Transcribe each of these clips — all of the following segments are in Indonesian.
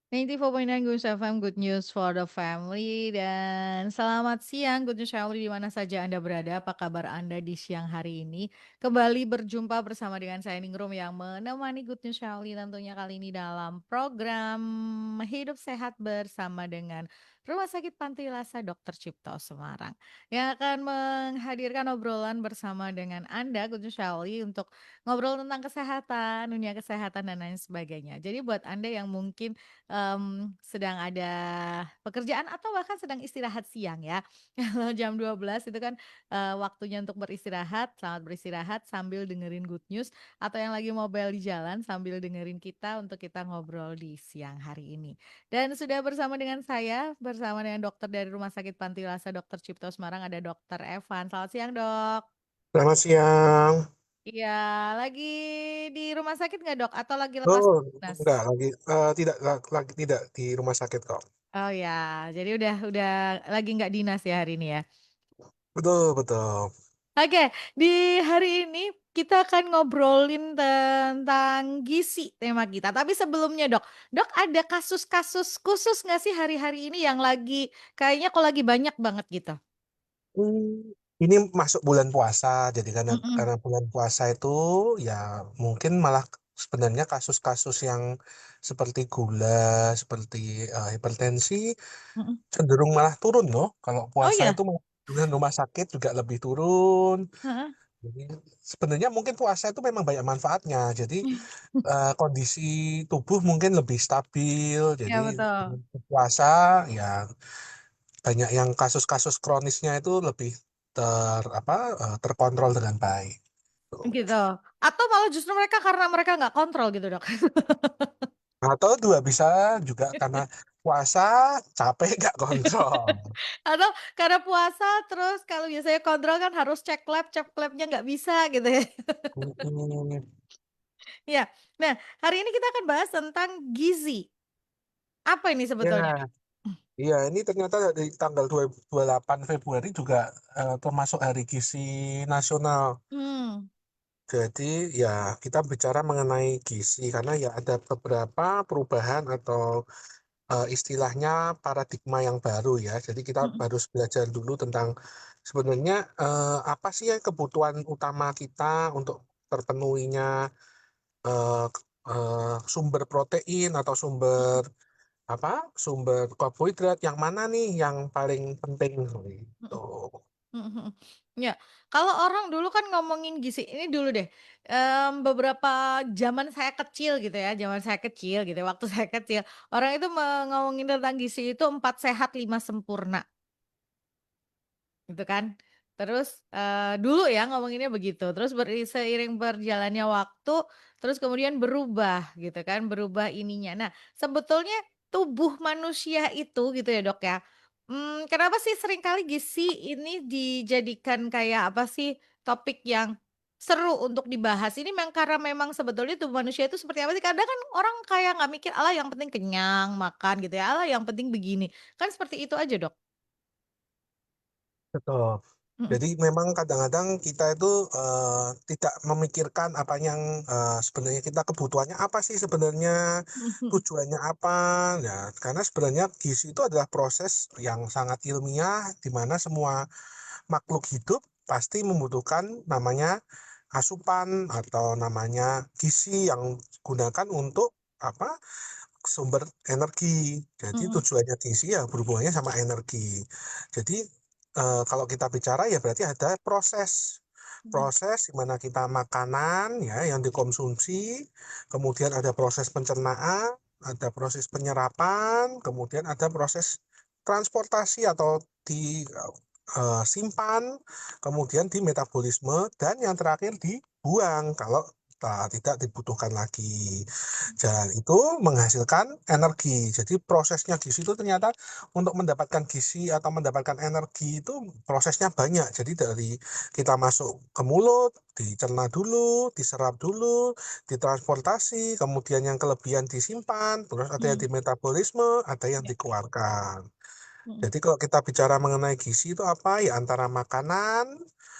94.9 Goose FM, good news for the family dan selamat siang Good News Family di mana saja Anda berada. Apa kabar Anda di siang hari ini? Kembali berjumpa bersama dengan saya Ningrum yang menemani Good News Family tentunya kali ini dalam program Hidup Sehat bersama dengan Rumah Sakit Panti Lasa Dr. Cipto Semarang yang akan menghadirkan obrolan bersama dengan Anda Good News Family untuk ngobrol tentang kesehatan, dunia kesehatan dan lain sebagainya. Jadi buat Anda yang mungkin sedang ada pekerjaan atau bahkan sedang istirahat siang ya. Kalau jam 12 itu kan, waktunya untuk beristirahat, selamat beristirahat sambil dengerin good news atau yang lagi mobile di jalan sambil dengerin kita untuk kita ngobrol di siang hari ini. Dan sudah bersama dengan saya, bersama dengan dokter dari Rumah Sakit Panti Lasa Dr. Cipto Semarang ada Dokter Evan. Selamat siang, Dok. Selamat siang. Iya, lagi di rumah sakit nggak, Dok? Atau lagi lepas Oh, dinas? enggak lagi tidak lagi tidak di rumah sakit kok. Oh ya, jadi udah lagi nggak dinas ya hari ini ya? Betul betul. Oke, di hari ini kita akan ngobrolin tentang gizi tema kita. Tapi sebelumnya Dok ada kasus-kasus khusus nggak sih hari-hari ini yang lagi kayaknya kok lagi banyak banget gitu? Ini masuk bulan puasa, jadi karena Mhm, bulan puasa itu ya mungkin malah sebenarnya kasus-kasus yang seperti gula, seperti hipertensi mhm. cenderung malah turun loh. Kalau Oh puasa itu ya? malah dengan rumah sakit juga lebih turun. Heeh. Jadi sebenarnya mungkin puasa itu memang banyak manfaatnya. Jadi kondisi tubuh mungkin lebih stabil. Jadi Iya betul. dengan puasa ya banyak yang kasus-kasus kronisnya itu lebih terkontrol dengan baik. Tuh. Gitu. Atau malah justru mereka karena mereka nggak kontrol gitu, Dok? Atau dua bisa juga karena puasa capek nggak kontrol. Atau karena puasa terus kalau biasanya kontrol kan harus cek labnya nggak bisa gitu ya. Mm-mm. Iya. Nah, hari ini kita akan bahas tentang gizi. Apa ini Ya, sebetulnya? iya ini ternyata dari tanggal 28 Februari juga termasuk Hari Gizi Nasional. Hmm, Jadi ya kita bicara mengenai gizi karena ya ada beberapa perubahan atau istilahnya paradigma yang baru ya. Jadi kita mhm, harus belajar dulu tentang sebenarnya apa sih ya kebutuhan utama kita untuk terpenuhinya eh, sumber protein atau mhm, sumber karbohidrat yang mana nih yang paling penting gitu. mhm, mhm, mhm. Ya, kalau orang dulu kan ngomongin gizi ini dulu deh, beberapa zaman saya kecil gitu ya, zaman saya kecil gitu ya, waktu saya kecil, orang itu ngomongin tentang gizi itu 4 sehat 5 sempurna. Gitu kan. Terus, dulu ya ngomonginnya begitu, terus seiring berjalannya waktu, terus kemudian berubah gitu kan, berubah ininya. Nah, sebetulnya tubuh manusia itu gitu ya, Dok, ya, kenapa sih seringkali gizi ini dijadikan kayak apa sih, topik yang seru untuk dibahas? Ini memang karena memang sebetulnya tubuh manusia itu seperti apa sih? Kadang kan orang kayak nggak mikir, "Alah yang penting kenyang, makan," gitu ya, "Alah yang penting begini." Kan seperti itu aja, Dok. Betul. Mhm. Jadi memang kadang-kadang kita itu tidak memikirkan apa yang sebenarnya kita kebutuhannya apa sih sebenarnya, Mhm. tujuannya apa. Ya, karena sebenarnya gizi itu adalah proses yang sangat ilmiah di mana semua makhluk hidup pasti membutuhkan namanya asupan atau namanya gizi yang digunakan untuk apa sumber energi. Jadi Mhm. tujuannya gizi ya berhubungannya sama energi. Jadi kalau kita bicara ya berarti ada proses Mhm, proses di mana kita makanan ya yang dikonsumsi, kemudian ada proses pencernaan, ada proses penyerapan, kemudian ada proses transportasi atau disimpan, kemudian di metabolisme dan yang terakhir dibuang kalau tidak dibutuhkan lagi. Dan itu menghasilkan energi. Jadi prosesnya gizi itu ternyata untuk mendapatkan gizi atau mendapatkan energi itu prosesnya banyak. Jadi dari kita masuk ke mulut, dicerna dulu, diserap dulu, ditransportasi, kemudian yang kelebihan disimpan, terus ada yang mhm, di metabolisme, ada yang ya, dikeluarkan. mhm, Jadi kalau kita bicara mengenai gizi itu apa? Ya antara makanan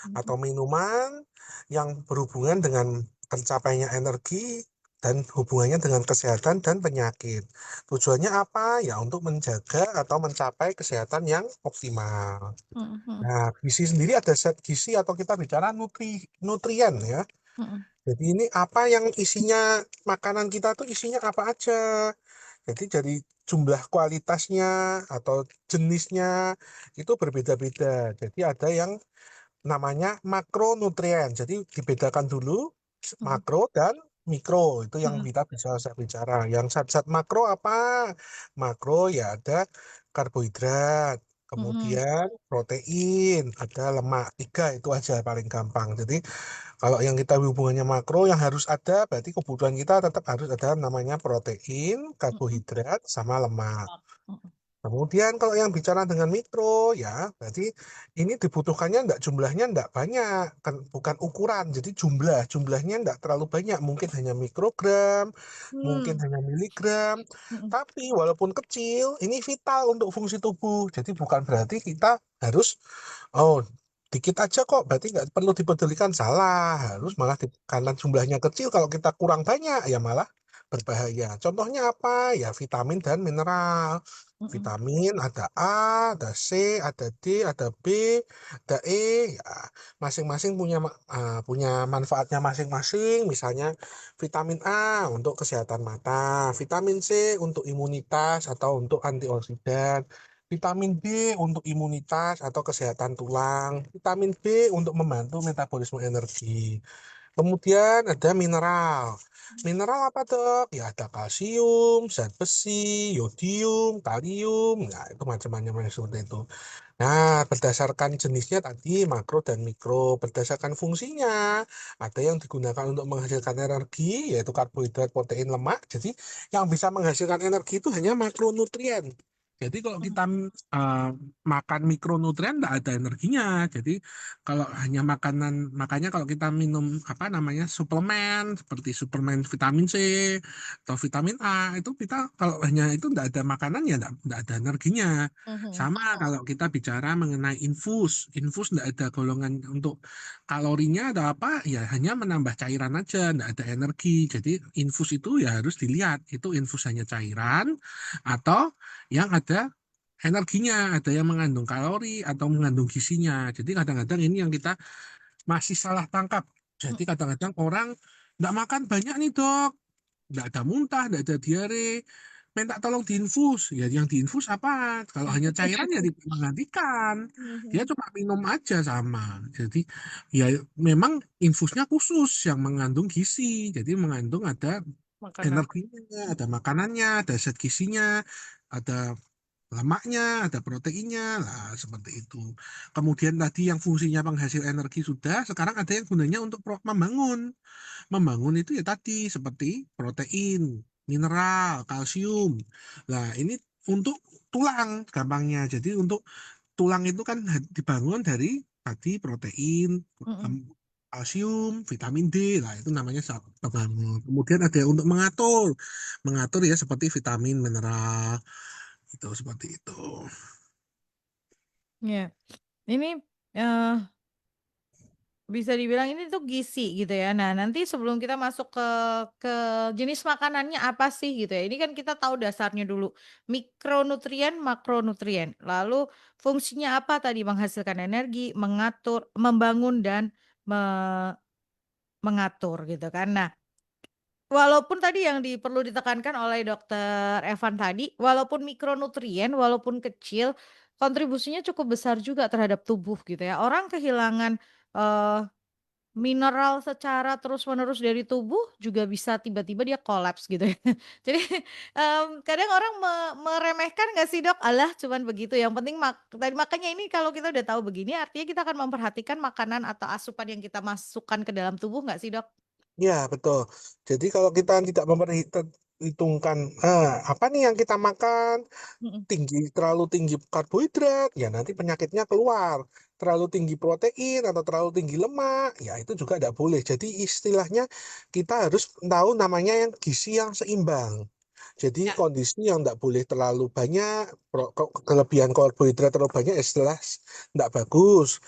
mhm, atau minuman yang berhubungan dengan tercapainya energi, dan hubungannya dengan kesehatan dan penyakit. Tujuannya apa? Ya untuk menjaga atau mencapai kesehatan yang optimal. Mhm, mhm, Nah, gizi sendiri ada zat gizi atau kita bicara nutrien ya. mhm, Jadi ini apa yang isinya makanan kita tuh isinya apa aja. Jadi dari jumlah kualitasnya atau jenisnya itu berbeda-beda. Jadi ada yang namanya makronutrien. Jadi dibedakan dulu mhm, makro dan mikro. Itu yang mhm, kita bisa saya bicara. Yang zat-zat makro apa? Makro ya ada karbohidrat, mhm, kemudian protein, ada lemak. Tiga itu aja paling gampang. Jadi kalau yang kita hubungannya makro yang harus ada berarti kebutuhan kita tetap harus ada namanya protein, mhm, karbohidrat, sama lemak. mhm, Kemudian kalau yang bicara dengan mikro ya berarti ini dibutuhkannya enggak jumlahnya enggak banyak kan bukan ukuran jadi jumlahnya enggak terlalu banyak mungkin hanya mikrogram mungkin hmm, hanya miligram mhm, tapi walaupun kecil ini vital untuk fungsi tubuh jadi bukan berarti kita harus oh dikit aja kok berarti nggak perlu dipedulikan salah harus malah karena jumlahnya kecil kalau kita kurang banyak ya malah berbahaya contohnya apa ya vitamin dan mineral. mhm, Vitamin ada A, ada C, ada D, ada B, ada E. Ya, masing-masing punya manfaatnya masing-masing. Misalnya vitamin A untuk kesehatan mata, vitamin C untuk imunitas atau untuk antioksidan, vitamin B untuk imunitas atau kesehatan tulang, vitamin B untuk membantu metabolisme energi. Kemudian ada mineral. Mineral apa dok? Ya ada kalsium, zat besi, yodium, kalium. Nah itu macam-macam seperti itu. Nah berdasarkan jenisnya tadi makro dan mikro. Berdasarkan fungsinya. Ada yang digunakan untuk menghasilkan energi yaitu karbohidrat, protein, lemak. Jadi yang bisa menghasilkan energi itu hanya makronutrien. Jadi kalau kita uh, makan mikronutrien nggak ada energinya. Jadi kalau hanya makanan, makanya kalau kita minum apa namanya suplemen seperti suplemen vitamin C atau vitamin A itu kita kalau hanya itu nggak ada makanan ya nggak ada energinya. mhm, Sama kalau kita bicara mengenai infus nggak ada golongan untuk kalorinya ada apa ya hanya menambah cairan aja nggak ada energi. Jadi infus itu ya harus dilihat itu infus hanya cairan atau yang ada energinya, ada yang mengandung kalori atau mengandung gizinya. Jadi kadang-kadang ini yang kita masih salah tangkap. Jadi mhm, kadang-kadang orang nggak makan banyak nih dok, nggak ada muntah, nggak ada diare, minta tolong diinfus. Ya yang diinfus apa? Kalau hanya cairan ya tidak menggantikan. Dia mhm. cuma minum aja sama. Jadi ya memang infusnya khusus yang mengandung gizi. Jadi mengandung ada Makanan. energinya, ada makanannya, ada zat gizinya, ada lemaknya, ada proteinnya, lah seperti itu. Kemudian tadi yang fungsinya penghasil energi sudah, sekarang ada yang gunanya untuk membangun. Membangun itu ya tadi seperti protein, mineral, kalsium. Nah, ini untuk tulang gampangnya. Jadi untuk tulang itu kan dibangun dari tadi protein, Mhm. kalsium, vitamin D. Lah itu namanya bangun. Kemudian ada yang untuk mengatur. Mengatur ya seperti vitamin, mineral. Itu seperti itu. Ya, ini eh, bisa dibilang ini tuh gizi gitu ya. Nah, nanti sebelum kita masuk ke jenis makanannya apa sih gitu ya. Ini kan kita tahu dasarnya dulu. Mikronutrien, makronutrien. Lalu fungsinya apa tadi? Menghasilkan energi, mengatur, membangun dan me- mengatur gitu kan. Nah, walaupun tadi yang perlu ditekankan oleh Dokter Evan tadi, walaupun mikronutrien, walaupun kecil, kontribusinya cukup besar juga terhadap tubuh gitu ya. Orang kehilangan eh, mineral secara terus-menerus dari tubuh juga bisa tiba-tiba dia kolaps gitu ya. Jadi, kadang orang meremehkan nggak sih, Dok? "Alah cuman begitu, yang penting tadi makanya ini kalau kita udah tahu begini artinya kita akan memperhatikan makanan atau asupan yang kita masukkan ke dalam tubuh nggak sih, Dok? Ya, betul. Jadi kalau kita tidak memperhitungkan apa nih yang kita makan, Mhm, terlalu tinggi karbohidrat, ya nanti penyakitnya keluar. Terlalu tinggi protein atau terlalu tinggi lemak, ya itu juga tidak boleh. Jadi istilahnya kita harus tahu namanya yang gizi yang seimbang. Jadi ya. kondisi yang tidak boleh terlalu banyak, kelebihan karbohidrat terlalu banyak, istilah tidak bagus.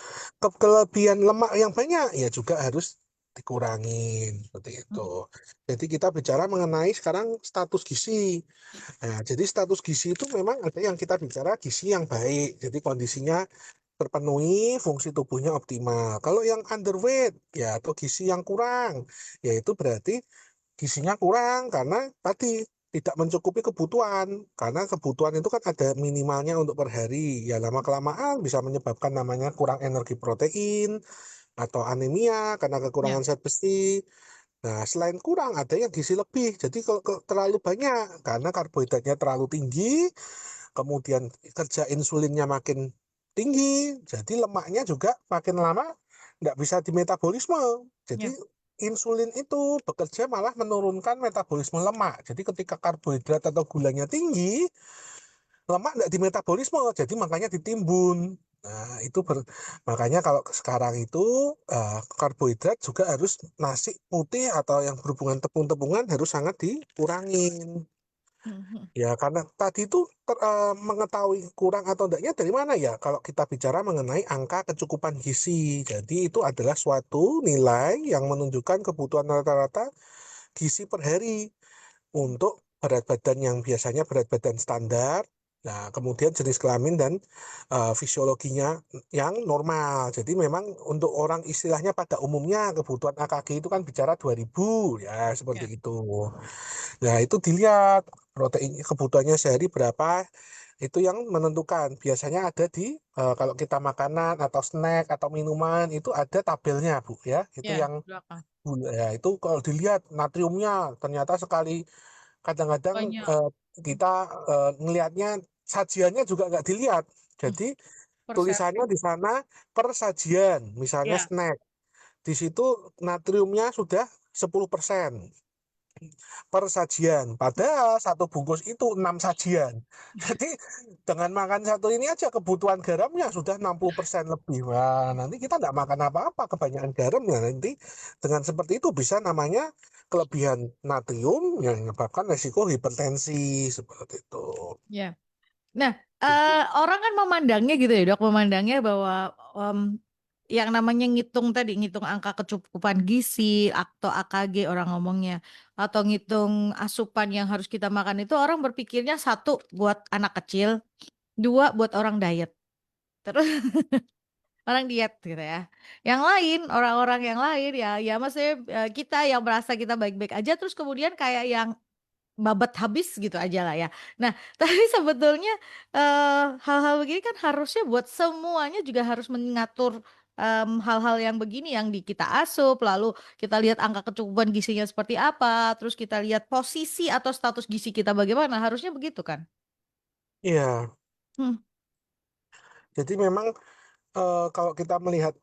Kelebihan lemak yang banyak, ya juga harus dikurangin seperti itu. Mhm. Jadi kita bicara mengenai sekarang status gizi. Nah, jadi status gizi itu memang ada yang kita bicara gizi yang baik. Jadi kondisinya terpenuhi, fungsi tubuhnya optimal. Kalau yang underweight ya atau gizi yang kurang, yaitu berarti gizinya kurang karena tadi tidak mencukupi kebutuhan. Karena kebutuhan itu kan ada minimalnya untuk per hari. Ya lama-kelamaan bisa menyebabkan namanya kurang energi protein atau anemia karena Ya. kekurangan zat besi. Nah, selain kurang, ada yang gizi lebih. Jadi kalau terlalu banyak, karena karbohidratnya terlalu tinggi, kemudian kerja insulinnya makin tinggi, jadi lemaknya juga makin lama nggak bisa dimetabolisme. Jadi Ya. insulin itu bekerja malah menurunkan metabolisme lemak. Jadi ketika karbohidrat atau gulanya tinggi, lemak nggak dimetabolisme, jadi makanya ditimbun. Nah, makanya kalau sekarang itu karbohidrat juga harus nasi putih atau yang berhubungan tepung-tepungan harus sangat dikurangin. Mhm. Ya, karena tadi itu mengetahui kurang atau enggaknya dari mana ya? Kalau kita bicara mengenai angka kecukupan gizi. Jadi itu adalah suatu nilai yang menunjukkan kebutuhan rata-rata gizi per hari untuk berat badan yang biasanya berat badan standar, nah kemudian jenis kelamin dan fisiologinya yang normal. Jadi memang untuk orang istilahnya pada umumnya kebutuhan AKG itu kan bicara 2000 ya seperti Ya. itu. Nah itu dilihat protein kebutuhannya sehari berapa itu yang menentukan. Biasanya ada di kalau kita makanan atau snack atau minuman itu ada tabelnya Bu ya. Itu Ya, yang belakang. ya itu kalau dilihat natriumnya ternyata sekali kadang-kadang Banyak. kita ngelihatnya sajiannya juga nggak dilihat. Hmm. Jadi tulisannya Persepsi. di sana per sajian, misalnya Ya. snack. Di situ natriumnya sudah 10% per sajian. Padahal satu bungkus itu 6 sajian. Jadi dengan makan satu ini aja kebutuhan garamnya sudah 60% lebih. Wah, nanti kita nggak makan apa-apa, kebanyakan garam ya nanti dengan seperti itu bisa namanya kelebihan natrium yang menyebabkan resiko hipertensi seperti itu. Ya. Nah, orang kan memandangnya gitu ya, Dok, memandangnya bahwa em, yang namanya ngitung tadi, ngitung angka kecukupan gizi atau AKG orang ngomongnya, atau ngitung asupan yang harus kita makan itu orang berpikirnya satu buat anak kecil, dua buat orang diet, terus orang diet gitu ya. Yang lain, orang-orang yang lain ya, ya maksudnya kita yang merasa kita baik-baik aja, terus kemudian kayak yang babat habis gitu aja lah ya. Nah, tapi sebetulnya hal-hal begini kan harusnya buat semuanya juga harus mengatur hal-hal yang begini yang di kita asup, lalu kita lihat angka kecukupan gizinya seperti apa, terus kita lihat posisi atau status gizi kita bagaimana, harusnya begitu kan? Iya, Hmm. jadi memang kalau kita melihat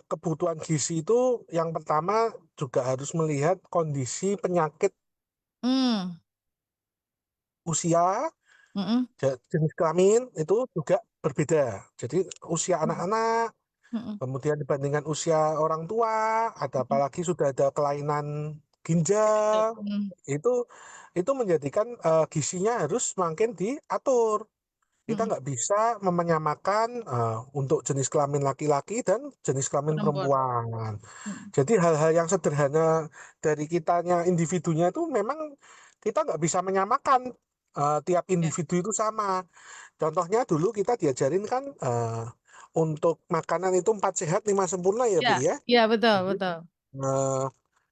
kebutuhan gizi itu yang pertama juga harus melihat kondisi penyakit Hmm. usia, Mm-mm. jenis kelamin itu juga berbeda. Jadi usia Mm. anak-anak, Mm-mm. kemudian dibandingkan usia orang tua, ada Mm-mm. apalagi sudah ada kelainan Begitu. ginjal, Hmm. itu itu menjadikan gizinya harus makin diatur. Kita Mm-mm. nggak bisa menyamakan untuk jenis kelamin laki-laki dan jenis kelamin Perempuan. perempuan. Mm. Jadi hal-hal yang sederhana dari kitanya individunya itu memang kita nggak bisa menyamakan tiap Ya, individu itu sama. Contohnya dulu kita diajarin kan untuk makanan itu 4 sehat 5 sempurna ya ya, Bu ya. ya betul, Jadi betul. eh,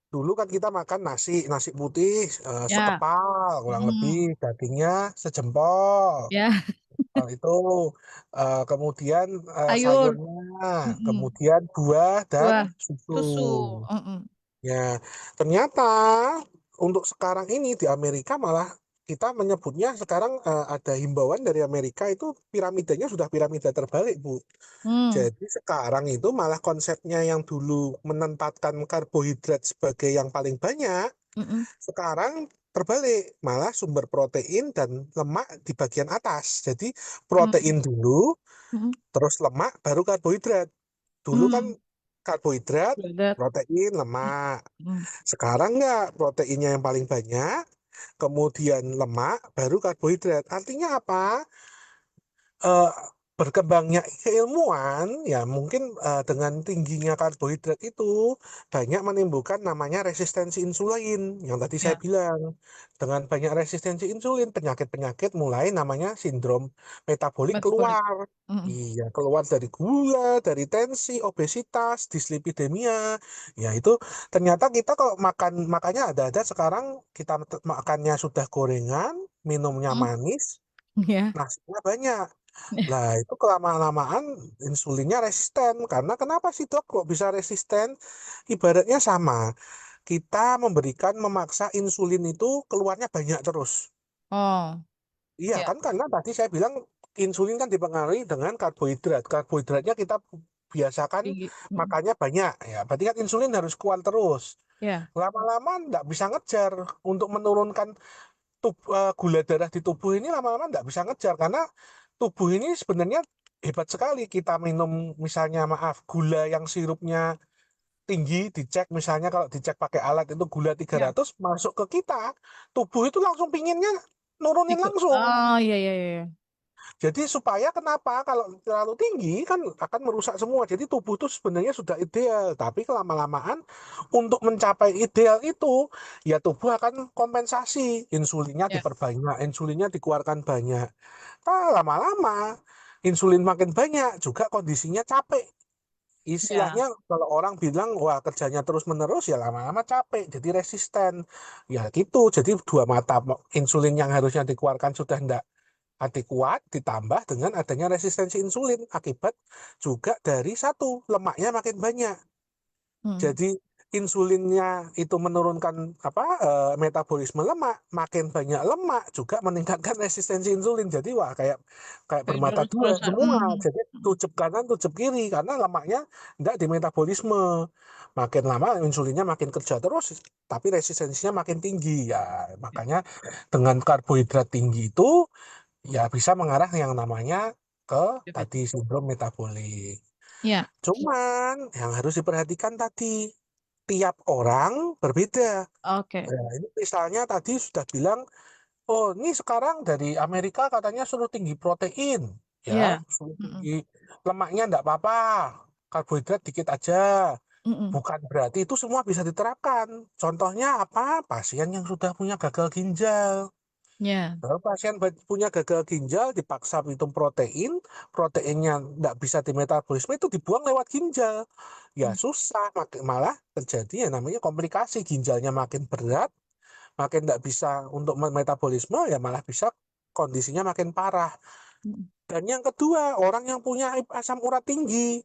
dulu kan kita makan nasi putih Ya. sekepal kurang lebih Mm. dagingnya sejempol. Ya, Itu kemudian sayur. sayurnya, Mm-mm. kemudian buah dan Buah, susu. susu. Mm-mm. Ya, ternyata untuk sekarang ini di Amerika malah kita menyebutnya sekarang ada himbauan dari Amerika itu piramidanya sudah piramida terbalik, Bu. Hmm. Jadi sekarang itu malah konsepnya yang dulu menempatkan karbohidrat sebagai yang paling banyak, Mm-mm. sekarang terbalik, malah sumber protein dan lemak di bagian atas. Jadi Mm-mm. protein dulu, Mm-mm. terus lemak, baru karbohidrat. Dulu kan Mm. karbohidrat, Berat. protein, lemak. Mm. Sekarang enggak, proteinnya yang paling banyak, kemudian lemak, baru karbohidrat. Artinya apa? berkembangnya keilmuan ya mungkin dengan tingginya karbohidrat itu banyak menimbulkan namanya resistensi insulin yang tadi saya Ya, bilang. Dengan banyak resistensi insulin, penyakit-penyakit mulai namanya sindrom metabolik metabolik. keluar. Mm-mm. Iya, keluar dari gula, dari tensi, obesitas, dislipidemia. Ya itu ternyata kita kalau makan, makanya ada-ada sekarang kita makannya sudah gorengan, minumnya Mm. manis, Ya. nasinya banyak. Lah, itu kelamaan-lamaan insulinnya resisten. Karena kenapa sih dok kok bisa resisten? Ibaratnya sama. Kita memaksa insulin itu keluarnya banyak terus. Oh, Iya ya, kan, karena tadi saya bilang insulin kan dipengaruhi dengan karbohidrat. Karbohidratnya kita biasakan tinggi. Mm. makannya banyak. Ya, berarti kan insulin harus kuat terus. Ya, Lama-lama nggak bisa ngejar untuk menurunkan gula darah di tubuh ini lama-lama nggak bisa ngejar karena tubuh ini sebenarnya hebat sekali. Kita minum misalnya maaf gula yang sirupnya tinggi dicek misalnya kalau dicek pakai alat itu gula tiga ya. ratus masuk ke kita tubuh itu langsung pinginnya nurunin Ikut. langsung. Oh, iya, iya, iya. Jadi supaya kenapa kalau terlalu tinggi kan akan merusak semua. Jadi tubuh itu sebenarnya sudah ideal, tapi kelama-lamaan untuk mencapai ideal itu ya tubuh akan kompensasi, insulinnya Ya, diperbanyak, insulinnya dikeluarkan banyak. Nah, lama-lama insulin makin banyak juga kondisinya capek. ya. Istilahnya kalau orang bilang wah kerjanya terus-menerus ya lama-lama capek, jadi resisten. Ya gitu, jadi dua mata insulin yang harusnya dikeluarkan sudah enggak hati kuat ditambah dengan adanya resistensi insulin akibat juga dari satu lemaknya makin banyak. Mm. Jadi insulinnya itu menurunkan metabolisme lemak, makin banyak lemak juga meningkatkan resistensi insulin. Jadi wah kayak kayak Kayak bermata dua terus-terusan. semua. Mm. Jadi Mm. tujuh kanan, tujuh kiri karena lemaknya enggak di metabolisme. Makin lama insulinnya makin kerja terus, tapi resistensinya makin tinggi ya. Makanya dengan karbohidrat tinggi itu ya bisa mengarah yang namanya ke tadi Diabetes. sindrom metabolik. Ya, Cuman yang harus diperhatikan tadi tiap orang berbeda. oke. Nah, ini misalnya tadi sudah bilang, oh ini sekarang dari Amerika katanya suruh tinggi protein, ya, Ya. suruh tinggi Mm-mm. lemaknya enggak apa-apa, karbohidrat dikit aja. Mm-mm. Bukan berarti itu semua bisa diterapkan. Contohnya apa? Pasien yang sudah punya gagal ginjal. Ya. Kalau pasien punya gagal ginjal dipaksa minum protein, proteinnya nggak bisa dimetabolisme itu dibuang lewat ginjal. Ya Mm. susah, malah terjadi yang namanya komplikasi ginjalnya makin berat, makin nggak bisa untuk metabolisme ya malah bisa kondisinya makin parah. Mm. Dan yang kedua, orang yang punya asam urat tinggi,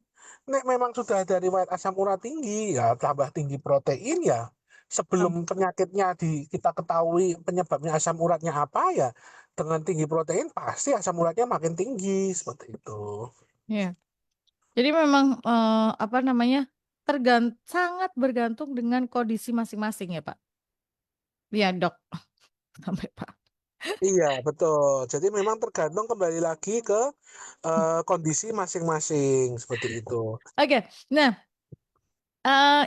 nek memang sudah ada riwayat asam urat tinggi, ya tambah tinggi protein ya. Sebelum Tam- penyakitnya kita ketahui penyebabnya asam uratnya apa ya, dengan tinggi protein pasti asam uratnya makin tinggi seperti itu. Ya. Jadi memang apa namanya sangat bergantung dengan kondisi masing-masing ya Pak. Iya dok, sampai Pak. Iya, betul. Jadi memang tergantung kembali lagi ke kondisi masing-masing seperti itu. Oke, nah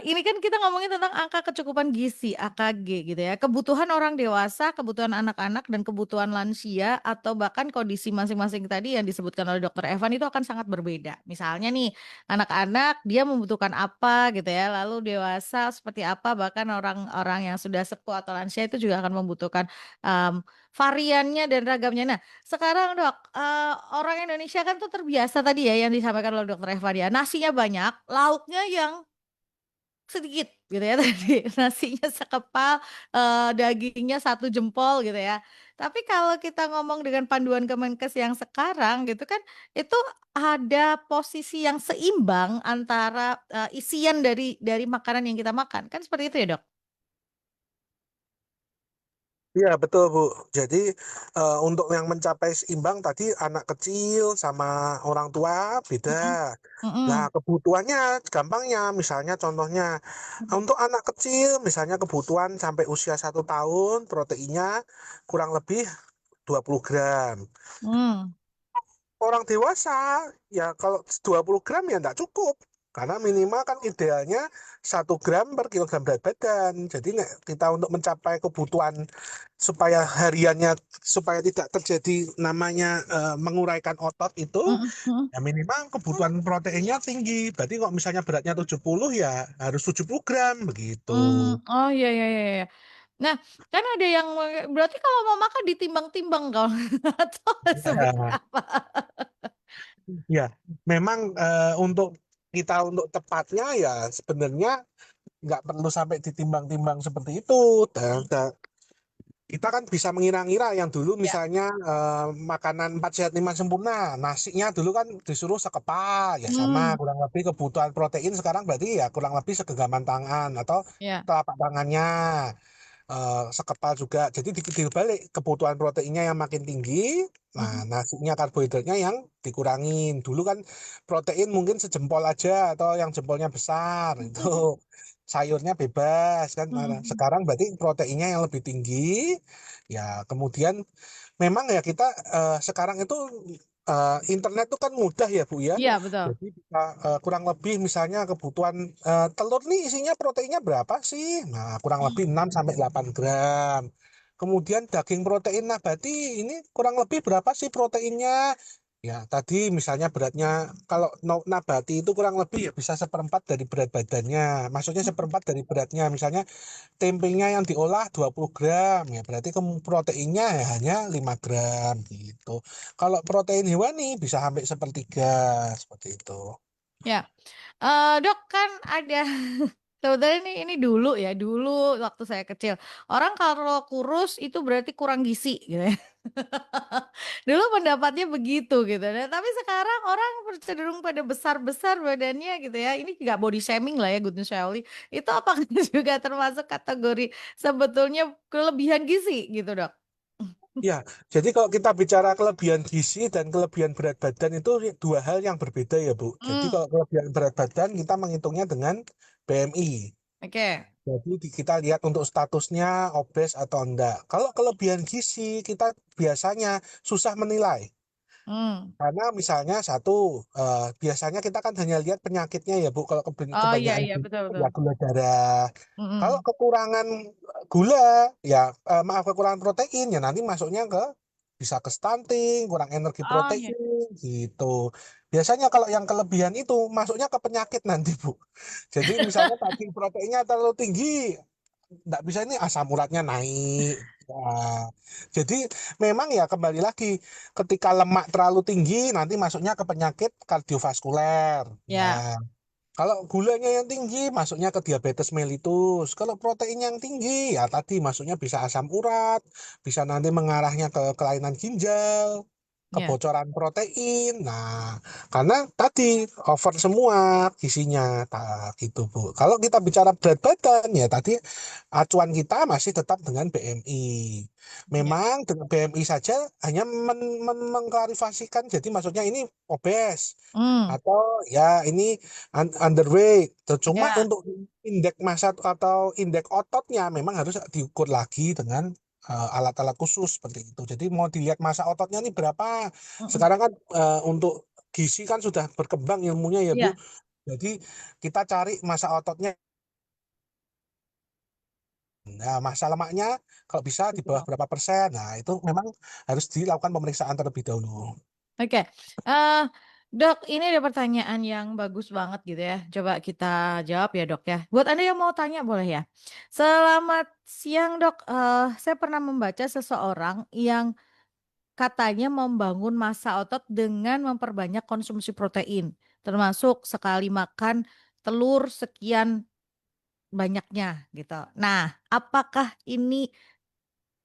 ini kan kita ngomongin tentang angka kecukupan gizi (AKG) gitu ya. Kebutuhan orang dewasa, kebutuhan anak-anak, dan kebutuhan lansia atau bahkan kondisi masing-masing tadi yang disebutkan oleh Dokter Evan itu akan sangat berbeda. Misalnya nih, anak-anak dia membutuhkan apa gitu ya, lalu dewasa seperti apa, bahkan orang-orang yang sudah sepuh atau lansia itu juga akan membutuhkan variannya dan ragamnya. Nah, sekarang Dok, orang Indonesia kan tuh terbiasa tadi ya yang disampaikan oleh Dokter Evan ya, nasinya banyak, lauknya yang sedikit gitu ya tadi, nasinya sekepal, dagingnya satu jempol gitu ya. Tapi kalau kita ngomong dengan panduan Kemenkes yang sekarang gitu kan, itu ada posisi yang seimbang antara, isian dari makanan yang kita makan, kan seperti itu ya, Dok? Iya betul Bu. Jadi untuk yang mencapai seimbang tadi anak kecil sama orang tua beda. Mhm, Nah mhm, kebutuhannya gampangnya misalnya contohnya mhm, untuk anak kecil misalnya kebutuhan sampai usia 1 tahun proteinnya kurang lebih 20 gram. mmm, Orang dewasa ya kalau 20 gram ya enggak cukup. Karena minimal kan idealnya 1 gram per kilogram berat badan. Jadi kita untuk mencapai kebutuhan supaya hariannya, supaya tidak terjadi namanya menguraikan otot itu, Mm, mm, ya minimal kebutuhan proteinnya tinggi. Berarti kalau misalnya beratnya 70 ya harus 70 gram begitu. Oh iya iya iya. Iya. Nah, kan ada yang berarti kalau mau makan ditimbang-timbang kalau atau seperti Ya, apa? ya, memang untuk tepatnya ya sebenarnya nggak perlu sampai ditimbang-timbang seperti itu. Kita kan bisa mengira-ngira yang dulu Ya. misalnya makanan 4 sehat 5 sempurna, nasinya dulu kan disuruh sekepal, ya sama Hmm, kurang lebih kebutuhan protein sekarang berarti ya kurang lebih segenggaman tangan atau ya. telapak tangannya sekepal juga. Jadi dibalik kebutuhan proteinnya yang makin tinggi, nah Mm, nasinya karbohidratnya yang dikurangin. Dulu kan protein mungkin sejempol aja atau yang jempolnya besar itu sayurnya bebas kan. Nah, mm. sekarang berarti proteinnya yang lebih tinggi. Ya, kemudian memang ya kita sekarang itu internet tuh kan mudah ya Bu ya. Iya, betul. Jadi bisa kurang lebih misalnya kebutuhan telur nih isinya proteinnya berapa sih? Nah, kurang lebih 6 sampai 8 gram. Kemudian daging protein nabati ini kurang lebih berapa sih proteinnya? Ya, tadi misalnya beratnya kalau nabati itu kurang lebih ya bisa seperempat dari berat badannya. Maksudnya seperempat dari beratnya. Misalnya tempenya yang diolah 20 gram, ya berarti proteinnya ya hanya 5 gram gitu. Kalau protein hewani bisa sampai sepertiga, seperti itu. Ya. Dok, kan ada sebetulnya ini dulu ya, dulu waktu saya kecil. Orang kalau kurus itu berarti kurang gizi gitu ya. Dulu pendapatnya begitu gitu. Nah, tapi sekarang orang cenderung pada besar-besar badannya gitu ya. Ini nggak body shaming lah ya, Goodness Shelley. Itu apakah juga termasuk kategori sebetulnya kelebihan gizi gitu, Dok? Ya, jadi kalau kita bicara kelebihan gizi dan kelebihan berat badan itu dua hal yang berbeda ya, Bu. Jadi Hmm, kalau kelebihan berat badan kita menghitungnya dengan BMI. oke. Jadi kita lihat untuk statusnya obes atau enggak. Kalau kelebihan gizi kita biasanya susah menilai. Hmm. Karena misalnya satu, biasanya kita kan hanya lihat penyakitnya ya Bu, kalau Oh iya kebanyakan iya betul betul. ya gula darah. Kalau Mm-mm. kekurangan gula, ya maaf kekurangan protein, ya nanti masuknya bisa ke stunting, kurang energi Oh iya. protein, gitu. Biasanya kalau yang kelebihan itu masuknya ke penyakit nanti Bu. Jadi misalnya tadi proteinnya terlalu tinggi, nggak bisa ini asam uratnya naik. Nah, jadi memang ya kembali lagi ketika lemak terlalu tinggi nanti masuknya ke penyakit kardiovaskuler. Ya, Ya. kalau gulanya yang tinggi masuknya ke diabetes mellitus. Kalau protein yang tinggi ya tadi masuknya bisa asam urat, bisa nanti mengarahnya ke kelainan ginjal, Ya. kebocoran protein. Nah, karena tadi over semua isinya gitu, Bu. Kalau kita bicara berat badan ya tadi acuan kita masih tetap dengan BMI. Ya. Memang dengan BMI saja hanya mengklarifikasikan jadi maksudnya ini obes Hmm. atau ya ini underweight. Cuma Ya. untuk indeks massa atau indeks ototnya memang harus diukur lagi dengan alat-alat khusus seperti itu. Jadi mau dilihat massa ototnya ini berapa. Mm-mm. Sekarang kan untuk gizi kan sudah berkembang ilmunya ya Bu. Ya. Jadi kita cari massa ototnya. Nah, massa lemaknya kalau bisa di bawah Betul. berapa persen. Nah, itu memang harus dilakukan pemeriksaan terlebih dahulu. Oke, eh Dok, ini ada pertanyaan yang bagus banget gitu ya. Coba kita jawab ya Dok ya. Buat Anda yang mau tanya boleh ya. Selamat siang Dok. Saya pernah membaca seseorang yang katanya membangun massa otot dengan memperbanyak konsumsi protein, termasuk sekali makan telur sekian banyaknya gitu. Nah, apakah ini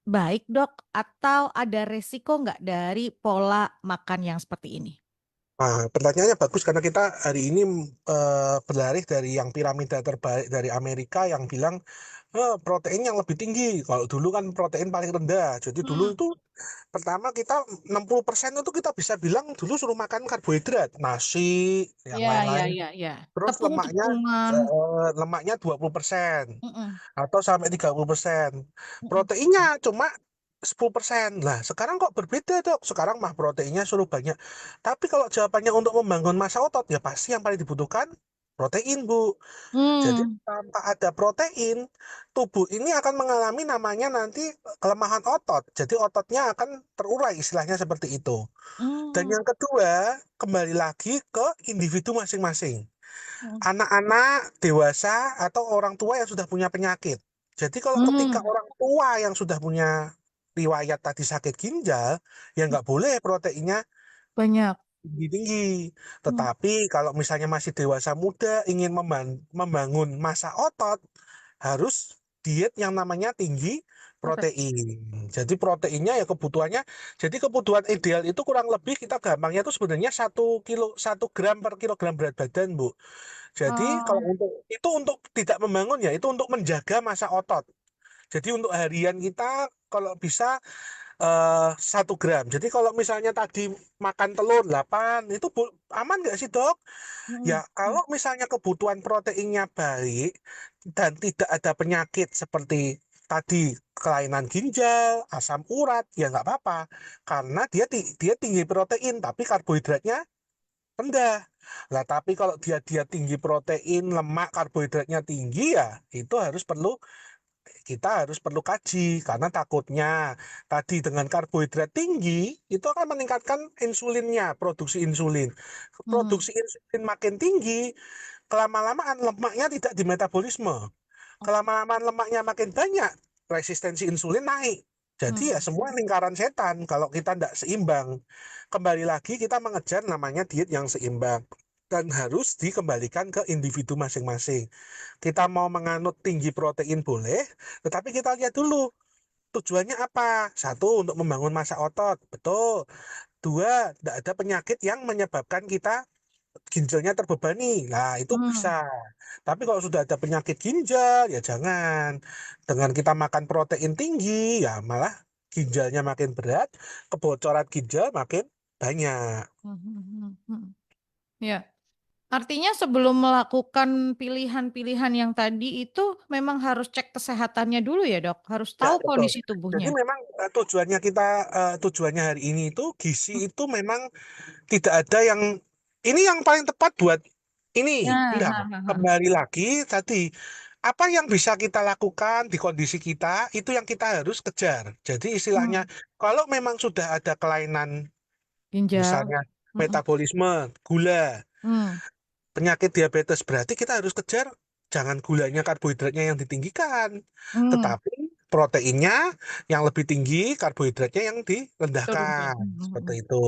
baik Dok atau ada resiko nggak dari pola makan yang seperti ini? Nah, pertanyaannya bagus karena kita hari ini berlari dari yang piramida terbaik dari Amerika yang bilang protein yang lebih tinggi. Kalau dulu kan protein paling rendah. Jadi dulu Hmm. itu pertama kita 60% itu kita bisa bilang dulu suruh makan karbohidrat, nasi, yang Ya, ya, lain-lain. ya, ya. Terus Tepung-tepungan. lemaknya 20% Mm-mm. atau sampai 30%. Mm-mm. Proteinnya cuma 10%. Lah, sekarang kok berbeda, Dok? Sekarang mah proteinnya suruh banyak. Tapi kalau jawabannya untuk membangun massa otot, ya pasti yang paling dibutuhkan protein, Bu. Jadi Hmm. tanpa ada protein, tubuh ini akan mengalami namanya nanti kelemahan otot. Jadi ototnya akan terurai, istilahnya seperti itu. Dan Hmm. yang kedua, kembali lagi ke individu masing-masing. Hmm. Anak-anak, dewasa, atau orang tua yang sudah punya penyakit. Jadi kalau ketika Hmm. orang tua yang sudah punya riwayat tadi sakit ginjal, ya nggak boleh proteinnya Banyak. tinggi-tinggi. Hmm. Tetapi kalau misalnya masih dewasa muda ingin membangun massa otot, harus diet yang namanya tinggi Protein. protein. Jadi proteinnya ya kebutuhannya. Jadi kebutuhan ideal itu kurang lebih kita gampangnya itu sebenarnya 1 gram per kilogram berat badan, Bu. Jadi kalau Oh. untuk tidak membangun ya itu untuk menjaga massa otot. Jadi untuk harian kita kalau bisa 1 gram. Jadi kalau misalnya tadi makan telur 8, itu aman nggak sih, Dok? Hmm. Ya, kalau misalnya kebutuhan proteinnya baik dan tidak ada penyakit seperti tadi kelainan ginjal, asam urat, ya nggak apa-apa. Karena dia tinggi protein, tapi karbohidratnya rendah. Lah, tapi kalau dia tinggi protein, lemak, karbohidratnya tinggi, ya itu kita harus perlu kaji karena takutnya tadi dengan karbohidrat tinggi itu akan meningkatkan insulinnya, produksi insulin. Hmm. Produksi insulin makin tinggi, kelama-lamaan lemaknya tidak dimetabolisme. Kelama-lamaan lemaknya makin banyak, resistensi insulin naik. Jadi ya Hmm. semua lingkaran setan kalau kita tidak seimbang. Kembali lagi kita mengejar namanya diet yang seimbang dan harus dikembalikan ke individu masing-masing. Kita mau menganut tinggi protein boleh, tetapi kita lihat dulu tujuannya apa. Satu, untuk membangun massa otot, betul. Dua, tidak ada penyakit yang menyebabkan kita ginjalnya terbebani. Nah, itu Hmm. bisa. Tapi kalau sudah ada penyakit ginjal, ya jangan. Dengan kita makan protein tinggi, ya malah ginjalnya makin berat, kebocoran ginjal makin banyak. Hmm. Hmm. Hmm. Ya. Artinya sebelum melakukan pilihan-pilihan yang tadi itu memang harus cek kesehatannya dulu ya, Dok. Harus Ya, tahu betul. kondisi Jadi tubuhnya. memang tujuannya hari ini itu gizi itu memang tidak ada yang ini yang paling tepat buat ini. Nah, Enggak. ha, ha, ha. Kembali lagi tadi apa yang bisa kita lakukan di kondisi kita itu yang kita harus kejar. Jadi istilahnya Hmm. kalau memang sudah ada kelainan Ginjal. misalnya Hmm. metabolisme, gula, Hmm. penyakit diabetes, berarti kita harus kejar jangan gulanya, karbohidratnya yang ditinggikan, Hmm. tetapi proteinnya yang lebih tinggi, karbohidratnya yang Turunkan. direndahkan. Hmm. Hmm. Seperti itu.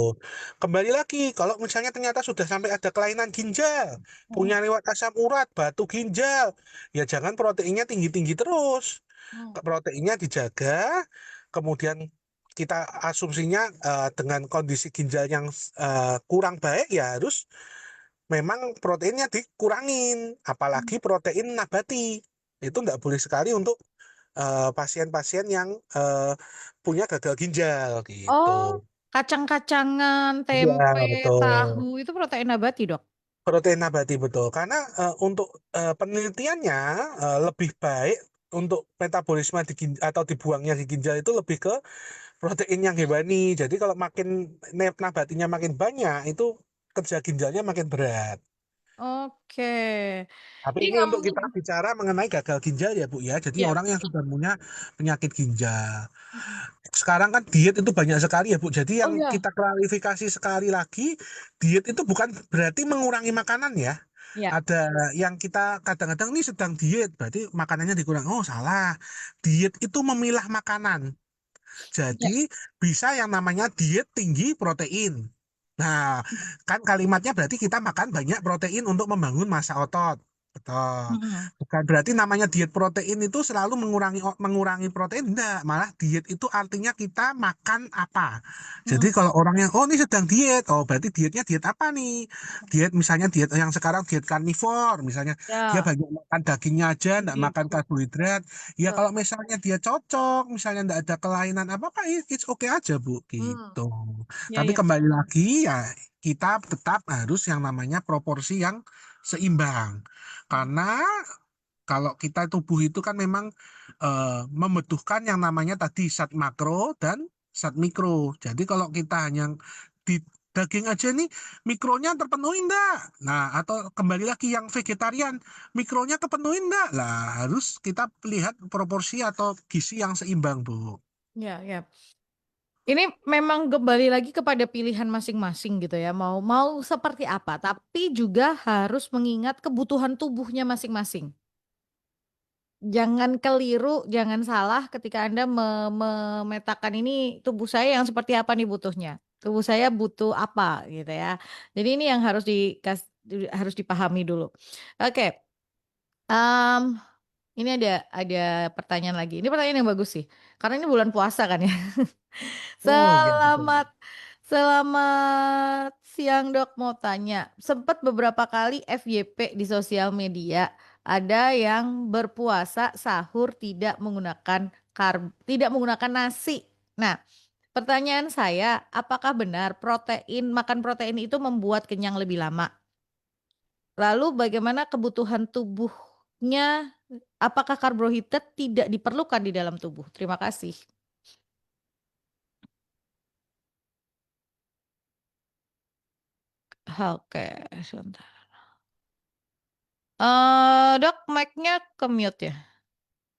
Kembali lagi, kalau misalnya ternyata sudah sampai ada kelainan ginjal, Hmm. punya riwayat asam urat, batu ginjal, ya jangan proteinnya tinggi-tinggi terus. Hmm. Proteinnya dijaga, kemudian kita asumsinya dengan kondisi ginjal yang kurang baik ya harus memang proteinnya dikurangin, apalagi Hmm. protein nabati. Itu nggak boleh sekali untuk pasien-pasien yang punya gagal ginjal gitu. Oh, kacang-kacangan, Iya, tempe, tahu betul. itu protein nabati, Dok. Protein nabati betul. Karena untuk penelitiannya lebih baik untuk metabolisme atau dibuangnya di ginjal itu lebih ke protein yang hewani. Jadi kalau makin nabatinya makin banyak, itu kerja ginjalnya makin berat. Oke. Tapi Jadi ini nggak untuk mungkin. kita bicara mengenai gagal ginjal ya Bu ya. Jadi Ya. orang yang sudah punya penyakit ginjal. Mm-mm. Sekarang kan diet itu banyak sekali ya Bu. Jadi Oh yang ya. kita klarifikasi sekali lagi, diet itu bukan berarti mengurangi makanan ya. Ya. Ada yang kita kadang-kadang ini sedang diet, berarti makanannya dikurang. Oh salah. Diet itu memilah makanan. Ya. Jadi bisa yang namanya diet tinggi protein. Nah, kan kalimatnya berarti kita makan banyak protein untuk membangun massa otot. Betul. Mm-mm. Bukan berarti namanya diet protein itu selalu mengurangi protein. Enggak, malah diet itu artinya kita makan apa. Jadi Mm-mm. kalau orang yang, oh ini sedang diet, oh berarti dietnya diet apa nih? Diet misalnya diet yang sekarang diet karnivor, misalnya dia Ya. banyak makan dagingnya aja, enggak Daging. makan karbohidrat. Ya Betul. kalau misalnya dia cocok, misalnya enggak ada kelainan apa-apa, it's okay aja Bu, Hmm. gitu. Ya, Tapi ya. kembali lagi ya kita tetap harus yang namanya proporsi yang seimbang. Hmm. Karena kalau kita tubuh itu kan memang membutuhkan yang namanya tadi zat makro dan zat mikro. Jadi kalau kita hanya daging aja nih mikronya terpenuhi enggak? Nah, atau kembali lagi yang vegetarian, mikronya kepenuhi enggak? Lah, harus kita lihat proporsi atau gizi yang seimbang, Bu. Ya, ya. Ini memang kembali lagi kepada pilihan masing-masing gitu ya, mau mau seperti apa, tapi juga harus mengingat kebutuhan tubuhnya masing-masing. Jangan keliru, jangan salah ketika Anda memetakan ini tubuh saya yang seperti apa nih butuhnya. Tubuh saya butuh apa gitu ya. Jadi ini yang harus dipahami dulu. Oke, mmm, ini ada pertanyaan lagi. Ini pertanyaan yang bagus sih, karena ini bulan puasa kan ya. Oh iya, betul. Selamat selamat siang Dok, mau tanya, sempat beberapa kali FYP di sosial media, ada yang berpuasa sahur tidak menggunakan nasi. Nah, pertanyaan saya, apakah benar makan protein itu membuat kenyang lebih lama? Lalu bagaimana kebutuhan tubuhnya, apakah karbohidrat tidak diperlukan di dalam tubuh? Terima kasih. Oke, sebentar. Dok, mic-nya ke-mute ya?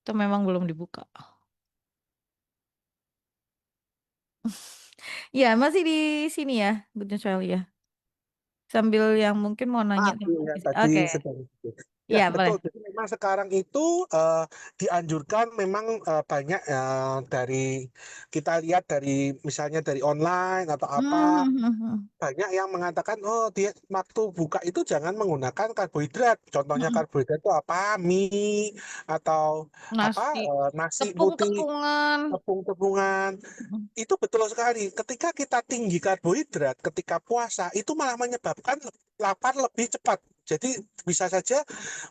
Atau memang belum dibuka? Iya, masih di sini ya, Bu Sally ya? Sambil yang mungkin mau nanya Maaf, Bu, tentang ya, gizi tadi oke, sedang. Ya, iya boleh. betul. Jadi memang sekarang itu dianjurkan memang banyak dari kita lihat dari misalnya dari online atau apa, Mmm, mhm mhm. banyak yang mengatakan, oh dia waktu buka itu jangan menggunakan karbohidrat. Contohnya Mhm. karbohidrat itu apa? Mie atau apa? Nasi, Nasi putih, tepung-tepungan. tepung-tepungan. Mhm. Itu betul sekali. Ketika kita tinggi karbohidrat, ketika puasa, itu malah menyebabkan lapar lebih cepat. Jadi bisa saja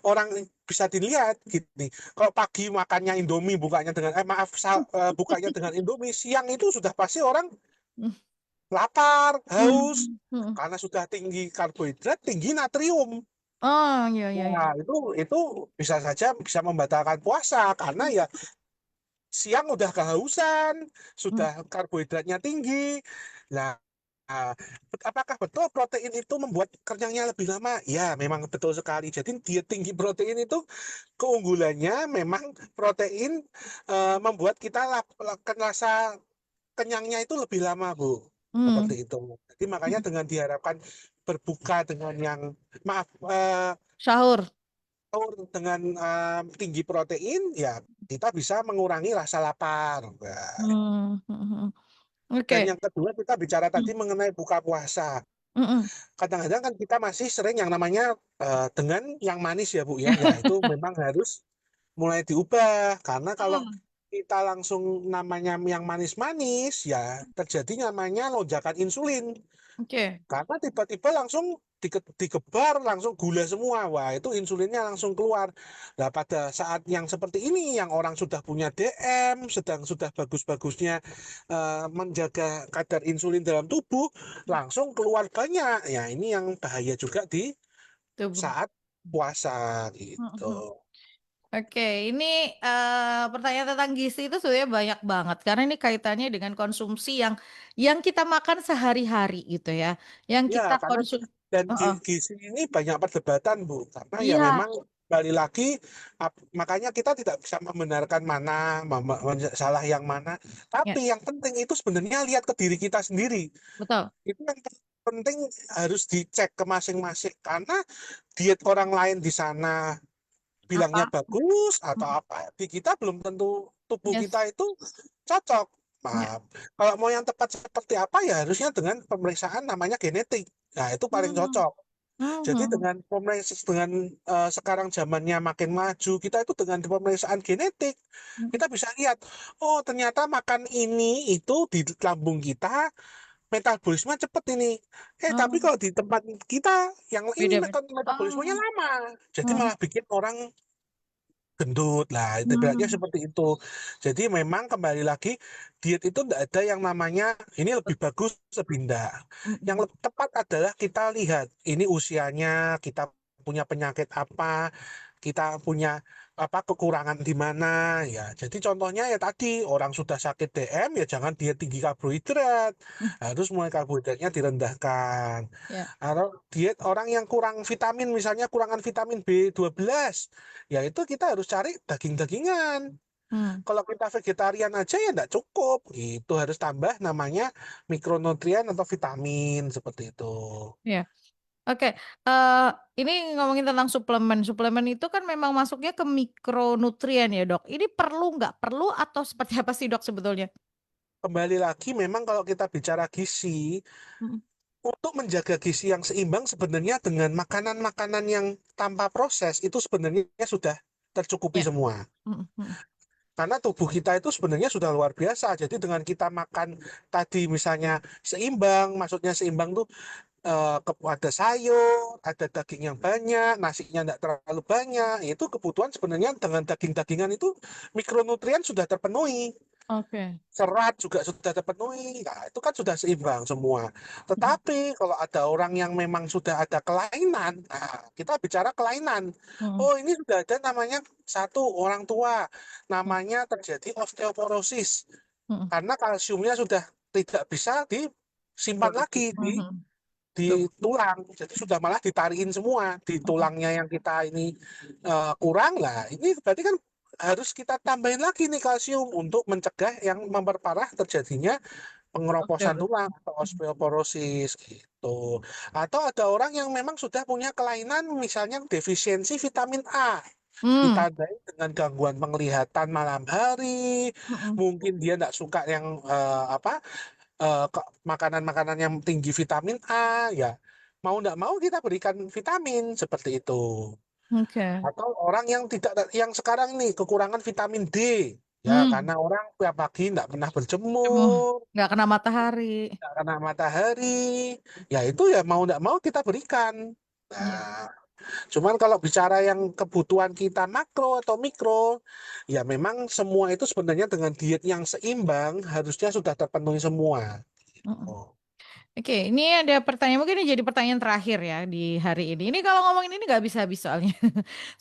orang bisa dilihat gini. Kalau pagi makannya Indomie, bukanya dengan bukanya dengan Indomie, siang itu sudah pasti orang Mmm, lapar, haus, mhm mhm. karena sudah tinggi karbohidrat, tinggi natrium. Oh, iya iya iya. Nah, itu bisa saja bisa membatalkan puasa karena Mmm, ya siang udah kehausan, mhm sudah karbohidratnya tinggi. Nah, ah, apakah betul protein itu membuat kenyangnya lebih lama? Ya, memang betul sekali. Jadi diet tinggi protein itu keunggulannya memang protein membuat kita rasa kenyangnya itu lebih lama, Bu. Seperti mmm, itu. Jadi makanya mhm. dengan diharapkan berbuka dengan yang maaf Sahur? sahur dengan tinggi protein, ya kita bisa mengurangi rasa lapar. Nah, Mmm, mhm mhm. dan Oke, yang kedua kita bicara tadi mhm mengenai buka puasa. mhm. Kadang-kadang kan kita masih sering yang namanya dengan yang manis ya Bu ya. Ya itu memang harus mulai diubah karena kalau Mmm, kita langsung namanya yang manis-manis ya terjadi namanya lonjakan insulin. oke, Karena tiba-tiba langsung digebar langsung gula semua. Wah, itu insulinnya langsung keluar. Nah, pada saat yang seperti ini yang orang sudah punya DM, sedang sudah bagus-bagusnya menjaga kadar insulin dalam tubuh, langsung keluar banyak. Ya, ini yang bahaya juga di tubuh. saat puasa Mhm gitu. mhm. Oke, ini, pertanyaan tentang gizi itu sebenarnya banyak banget, karena ini kaitannya dengan konsumsi yang kita makan sehari-hari gitu ya, yang Ya, kita karena dan heeh, gizi ini banyak perdebatan, Bu. Karena ya iya, memang kembali lagi makanya kita tidak bisa membenarkan mana, salah yang mana. ya, Tapi yang penting itu sebenarnya lihat ke diri kita sendiri. betul, Itu yang penting harus dicek ke masing-masing karena diet orang lain di sana bilangnya apa bagus atau mhm, apa. Di kita belum tentu tubuh kita yes, itu cocok. ya, Nah, kalau mau yang tepat seperti apa ya harusnya dengan pemeriksaan namanya genetik. Nah, itu paling mmm, cocok. Jadi mhm dengan pemeriksaan dengan sekarang zamannya makin maju, kita itu dengan pemeriksaan genetik mhm, kita bisa lihat, oh ternyata makan ini itu di lambung kita metabolisme cepet ini. Tapi oh, kalau di tempat kita yang ini beda-beda, metabolismenya oh, lama, jadi mhm malah bikin orang gendut lah itu beratnya mhm, seperti itu. Jadi memang kembali lagi diet itu tidak ada yang namanya ini lebih bagus lebih enggak. Yang mhm, tepat adalah kita lihat ini usianya, kita punya penyakit apa, kita punya kekurangan di mana ya. Jadi contohnya ya tadi orang sudah sakit DM ya jangan diet tinggi karbohidrat, Hmm, harus mulai karbohidratnya direndahkan. ya. Atau diet orang yang kurang vitamin misalnya kurangan vitamin B12, ya itu kita harus cari daging-dagingan. Hmm, Kalau kita vegetarian aja ya nggak cukup, itu harus tambah namanya mikronutrien atau vitamin seperti itu. ya. Oke, eh, ini ngomongin tentang suplemen. Suplemen itu kan memang masuknya ke mikronutrien ya, Dok. Ini perlu nggak perlu atau seperti apa sih, Dok, sebetulnya? Kembali lagi memang kalau kita bicara gizi, Mm, untuk menjaga gizi yang seimbang sebenarnya dengan makanan-makanan yang tanpa proses itu sebenarnya sudah tercukupi ya. semua. Mm, mm, Karena tubuh kita itu sebenarnya sudah luar biasa. Jadi dengan kita makan tadi misalnya seimbang, maksudnya seimbang tuh ada sayur, ada daging yang banyak, nasinya tidak terlalu banyak. Itu kebutuhan sebenarnya dengan daging-dagingan itu mikronutrien sudah terpenuhi. Oke. Serat juga sudah terpenuhi. Nah, itu kan sudah seimbang semua. Mm, Tetapi kalau ada orang yang memang sudah ada kelainan, nah, kita bicara kelainan. mm, Oh, ini sudah ada namanya satu orang tua, mm, namanya terjadi osteoporosis mm. karena kalsiumnya sudah tidak bisa disimpan Produksi. lagi Mhm. di Tuh. tulang. Jadi sudah malah ditariin semua di Mm, tulangnya yang kita ini kurang lah. Ini berarti kan harus kita tambahin lagi nih kalsium untuk mencegah yang memperparah terjadinya oke. pengeroposan tulang atau osteoporosis gitu. Atau ada orang yang memang sudah punya kelainan misalnya defisiensi vitamin A. Hmm. Ditandai dengan gangguan penglihatan malam hari, Mm, mungkin dia tidak suka yang makanan-makanan yang tinggi vitamin A, ya mau tidak mau kita berikan vitamin seperti itu. oke. Atau orang yang tidak, yang sekarang ini kekurangan vitamin D, ya Hmm. karena orang tiap pagi tidak pernah Cuma berjemur, nggak kena matahari. tidak kena matahari, ya itu ya mau tidak mau kita berikan. Ya. Nah, cuman kalau bicara yang kebutuhan kita makro atau mikro, ya memang semua itu sebenarnya dengan diet yang seimbang harusnya sudah terpenuhi semua. Mm. Oh. Oke, ini ada pertanyaan, mungkin ini jadi pertanyaan terakhir ya di hari ini. Ini kalau ngomongin ini nggak bisa habis soalnya.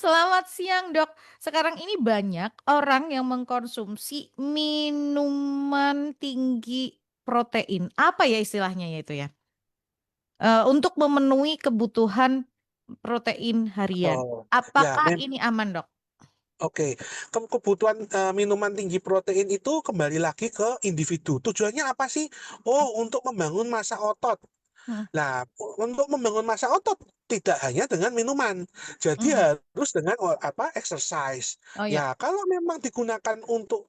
Selamat siang, Dok. Sekarang ini banyak orang yang mengkonsumsi minuman tinggi protein. Apa ya istilahnya ya itu ya? Untuk memenuhi kebutuhan protein harian. Oh, ya, Apakah ini aman, Dok? oke. Kebutuhan minuman tinggi protein itu kembali lagi ke individu. Tujuannya apa sih? Oh, untuk membangun massa otot. Hmm, Nah, untuk membangun massa otot tidak hanya dengan minuman. Jadi hmm. harus dengan exercise. Oh ya, Ya, kalau memang digunakan untuk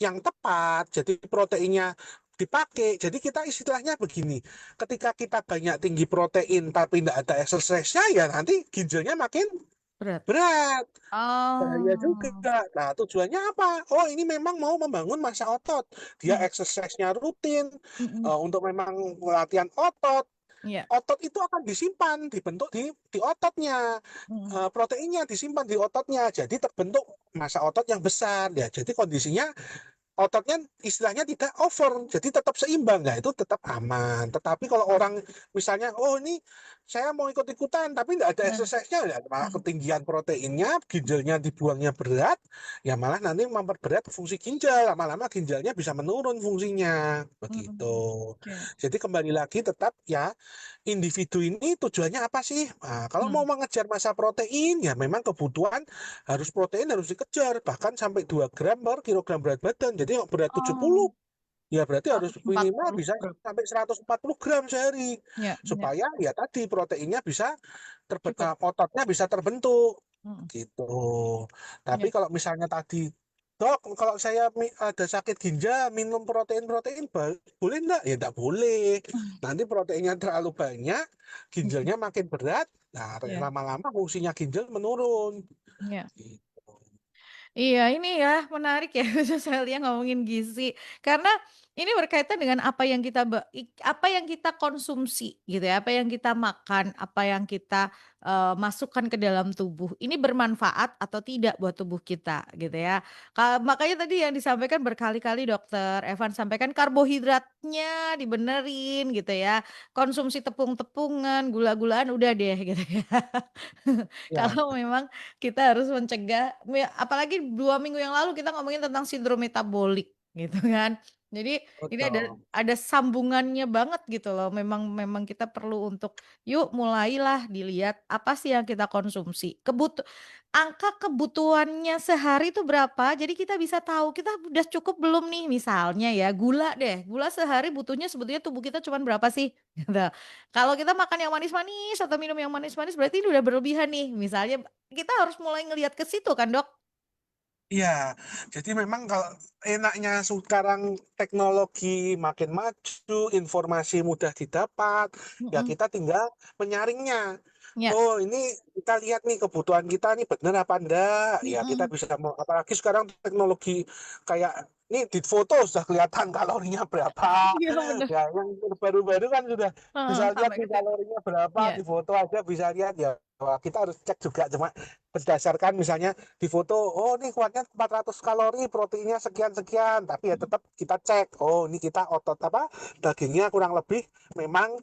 yang tepat, jadi proteinnya dipakai. Jadi kita istilahnya begini, ketika kita banyak tinggi protein tapi tidak ada exercise-nya, ya nanti ginjalnya makin berat. berat. Bahaya juga. Oh. Nah, tujuannya apa? Oh, ini memang mau membangun massa otot. Dia Hmm, exercise-nya rutin hmm, untuk memang latihan otot. ya. Otot itu akan disimpan, dibentuk di ototnya. Hmm, Proteinnya disimpan di ototnya. Jadi terbentuk massa otot yang besar. Ya, jadi kondisinya ototnya istilahnya tidak over, jadi tetap seimbang, ya itu tetap aman. Tetapi kalau orang misalnya, oh ini saya mau ikut-ikutan tapi tidak ada hmm, exercise-nya, ya malah hmm, ketinggian proteinnya, ginjalnya dibuangnya berat, ya malah nanti memperberat fungsi ginjal, lama-lama ginjalnya bisa menurun fungsinya, begitu. hmm. Oke. Jadi kembali lagi tetap ya individu ini tujuannya apa sih? Nah, kalau mau Hmm. mengejar massa protein, ya memang kebutuhan harus protein harus dikejar, bahkan sampai 2 gram per kilogram berat badan. Jadi kalau berat 70, Oh, ya berarti harus minimal 140 bisa gram. sampai 140 gram sehari. Ya, ya, Supaya ya tadi proteinnya bisa cukup. ototnya bisa terbentuk. Hmm. Gitu. Tapi Ya. kalau misalnya tadi, dok, kalau saya ada sakit ginjal, minum protein-protein, boleh enggak? Ya enggak boleh. Nanti proteinnya terlalu banyak, Hmm. ginjalnya makin berat, nah Ya, lama-lama fungsinya ginjal menurun. ya. Gitu. Iya, ini ya menarik ya khusus saya lihat ngomongin gizi. Karena Ini berkaitan dengan apa yang kita apa yang kita konsumsi gitu ya, apa yang kita makan, apa yang kita, masukkan ke dalam tubuh, ini bermanfaat atau tidak buat tubuh kita gitu ya. Makanya tadi yang disampaikan berkali-kali Dokter Evan sampaikan karbohidratnya dibenerin gitu ya, konsumsi tepung-tepungan, gula-gulaan udah deh gitu ya. Ya, Kalau memang kita harus mencegah apalagi 2 minggu yang lalu kita ngomongin tentang sindrom metabolik gitu kan. Jadi ini betul. ada sambungannya banget gitu loh, memang memang kita perlu untuk, yuk mulailah dilihat apa sih yang kita konsumsi, angka kebutuhannya sehari itu berapa, jadi kita bisa tahu kita udah cukup belum nih, misalnya ya gula deh, gula sehari butuhnya sebetulnya tubuh kita cuman berapa sih, gitu. Kalau kita makan yang manis-manis atau minum yang manis-manis berarti ini udah berlebihan nih, misalnya kita harus mulai ngelihat ke situ kan, Dok? Iya, jadi memang kalau enaknya sekarang teknologi makin maju, informasi mudah didapat, ya Mhm, kita tinggal menyaringnya. iya, Oh, ini kita lihat nih kebutuhan kita nih bener apa enggak? Ya kita mhm, bisa mau apalagi sekarang teknologi kayak ini di foto sudah kelihatan kalorinya berapa. iya bener, Ya, yang baru-baru kan sudah heeh, bisa lihat sampai ke nih situ, kalorinya berapa iya, di foto aja bisa lihat ya. Wah, kita harus cek juga cuma berdasarkan misalnya di foto, oh ini kuatnya 400 kalori, proteinnya sekian-sekian, tapi ya mhm, tetap kita cek, oh ini kita otot apa, dagingnya kurang lebih memang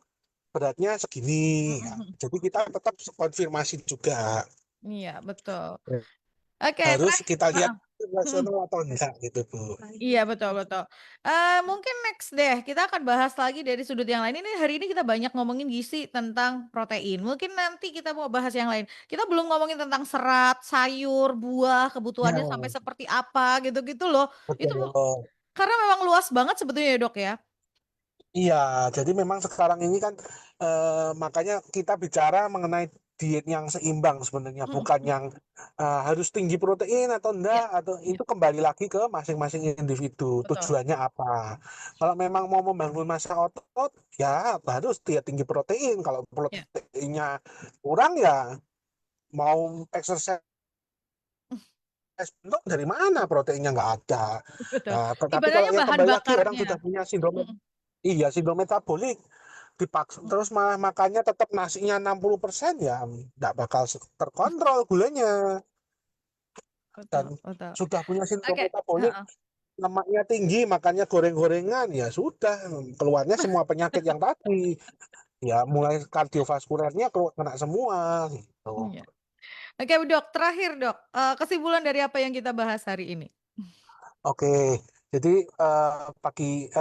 beratnya segini. mhm Ya, mhm, jadi kita tetap konfirmasi juga. iya betul. Ya. Oke Harus terakhir kita lihat heeh, mhm. rasional atau enggak gitu, Bu. Iya betul betul. Mungkin next deh kita akan bahas lagi dari sudut yang lain. Ini hari ini kita banyak ngomongin gizi tentang protein. Mungkin nanti kita mau bahas yang lain. Kita belum ngomongin tentang serat, sayur, buah, Ya, kebutuhannya sampai seperti apa gitu-gitu loh. Itu betul. karena memang luas banget sebetulnya ya, Dok, ya? Iya, jadi memang sekarang ini kan makanya kita bicara mengenai diet yang seimbang sebenarnya, Mhm bukan mhm. yang harus tinggi protein atau Iya enggak, atau iya, itu kembali lagi ke masing-masing individu, betul. tujuannya apa. Kalau memang mau membangun massa otot, ya harus dia tinggi protein. Kalau Iya, proteinnya kurang ya mau exercise bentuk dari mana proteinnya nggak ada. betul. Nah, tetapi kalau Ibaratnya yang bahan kembali lagi orang bakarnya. sudah punya sindrom, Mhm iya sindrom metabolik, dipaksa mhm. terus malah makannya tetap nasinya 60% ya nggak bakal terkontrol gulanya, dan Betul betul. sudah punya sindrom Oke, metabolik, heeh. lemaknya tinggi, makannya goreng-gorengan, ya sudah keluarnya semua penyakit yang tadi, ya mulai kardiovaskulernya kena semua gitu. Iya. Oke, Dok, terakhir, Dok, kesimpulan dari apa yang kita bahas hari ini? Oke, jadi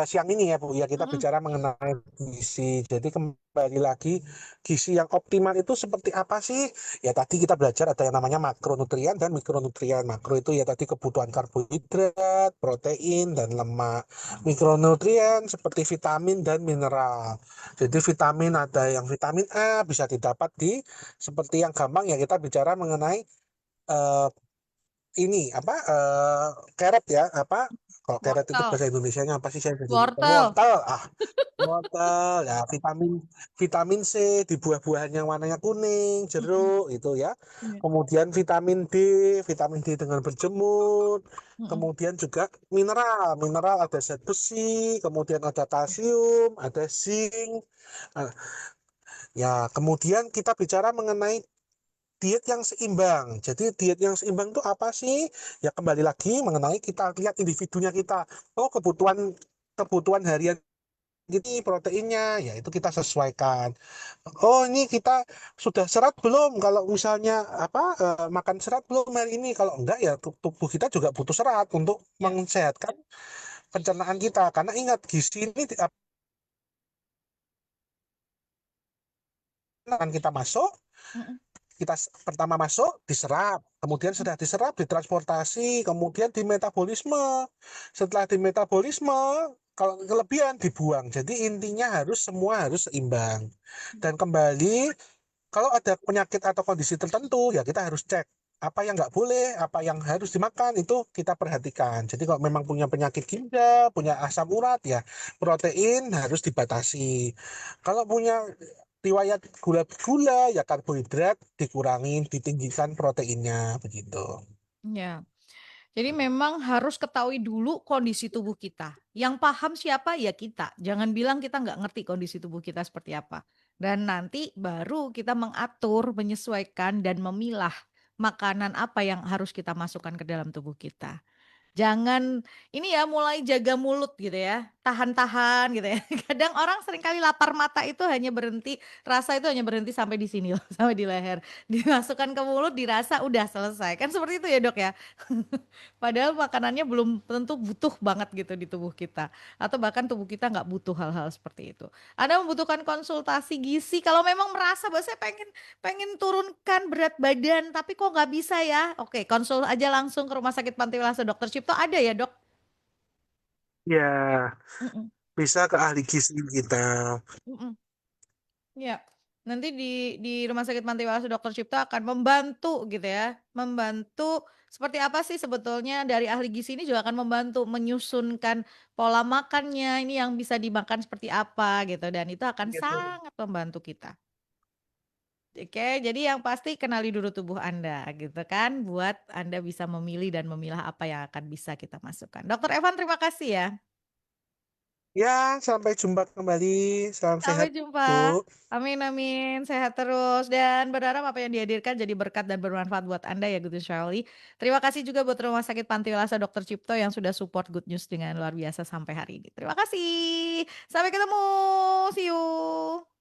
siang ini ya Bu, ya kita Mhm, bicara mengenai gizi. Jadi kembali lagi, gizi yang optimal itu seperti apa sih? Ya tadi kita belajar ada yang namanya makronutrien dan mikronutrien. Makro itu ya tadi kebutuhan karbohidrat, protein, dan lemak. Mikronutrien seperti vitamin dan mineral. Jadi vitamin ada yang vitamin A bisa didapat di seperti yang gampang ya kita bicara mengenai eh, ini apa carrot ya apa kalau carrot itu wortel bahasa Indonesianya apa sih saya jadi lupa. wortel. Wortel wortel ya vitamin vitamin C di buah-buahan yang warnanya kuning Mhm, jeruk itu ya, iya, kemudian vitamin D dengan berjemur, mhm, kemudian juga mineral mineral ada zat besi, kemudian ada iya kalsium, ada zinc. Nah, ya kemudian kita bicara mengenai diet yang seimbang. Jadi diet yang seimbang itu apa sih? Ya kembali lagi mengenai kita lihat individunya kita. Oh kebutuhan kebutuhan harian ini proteinnya, ya itu kita sesuaikan. Oh ini kita sudah serat belum? Kalau misalnya apa makan serat belum hari ini? Kalau enggak ya tubuh kita juga butuh serat untuk iya, mensehatkan pencernaan kita. Karena ingat gizi ini akan kita masuk, mhm, kita pertama masuk diserap, kemudian mhm, sudah diserap ditransportasi, kemudian dimetabolisme. Setelah dimetabolisme, kalau kelebihan dibuang. Jadi intinya harus semua harus seimbang. mhm, Dan kembali kalau ada penyakit atau kondisi tertentu ya kita harus cek apa yang nggak boleh, apa yang harus dimakan itu kita perhatikan. Jadi kalau memang punya penyakit ginjal, punya asam urat ya protein harus dibatasi. Kalau punya riwayat gula-gula ya karbohidrat dikurangin, ditinggikan proteinnya begitu. iya. Jadi memang harus ketahui dulu kondisi tubuh kita. Yang paham siapa? Ya kita. Jangan bilang kita nggak ngerti kondisi tubuh kita seperti apa. Dan nanti baru kita mengatur, menyesuaikan, dan memilah makanan apa yang harus kita masukkan ke dalam tubuh kita. Jangan ini ya, mulai jaga mulut gitu ya, tahan-tahan gitu ya. Kadang orang seringkali lapar mata itu hanya berhenti rasa itu hanya berhenti sampai di sini loh, sampai di leher. Dimasukkan ke mulut, dirasa, udah selesai. Kan seperti itu ya, Dok, ya? Padahal makanannya belum tentu butuh banget gitu di tubuh kita, atau bahkan tubuh kita nggak butuh hal-hal seperti itu. Anda membutuhkan konsultasi gizi kalau memang merasa bahwa saya pengen pengen turunkan berat badan tapi kok nggak bisa ya, oke konsul aja langsung ke Rumah Sakit Pantiwelasa Dokter Cipto ada ya, Dok? Ya, Mhm, bisa ke ahli gizi kita. mhm. Iya, nanti di Rumah Sakit Pantiwelasa Dokter Cipto akan membantu gitu ya, membantu seperti apa sih sebetulnya dari ahli gizi ini juga akan membantu menyusunkan pola makannya, ini yang bisa dimakan seperti apa gitu dan itu akan Gitu. sangat membantu kita. Oke, jadi yang pasti kenali dulu tubuh Anda gitu kan, buat Anda bisa memilih dan memilah apa yang akan bisa kita masukkan. Dokter Evan terima kasih ya. Ya, sampai jumpa kembali. Salam Sampai sehat, Bu. jumpa. Amin amin, sehat terus dan berharap apa yang dihadirkan jadi berkat dan bermanfaat buat Anda ya Good News Family. Terima kasih juga buat Rumah Sakit Pantiwelasa Dokter Cipto yang sudah support Good News dengan luar biasa sampai hari ini. Terima kasih. Sampai ketemu. See you.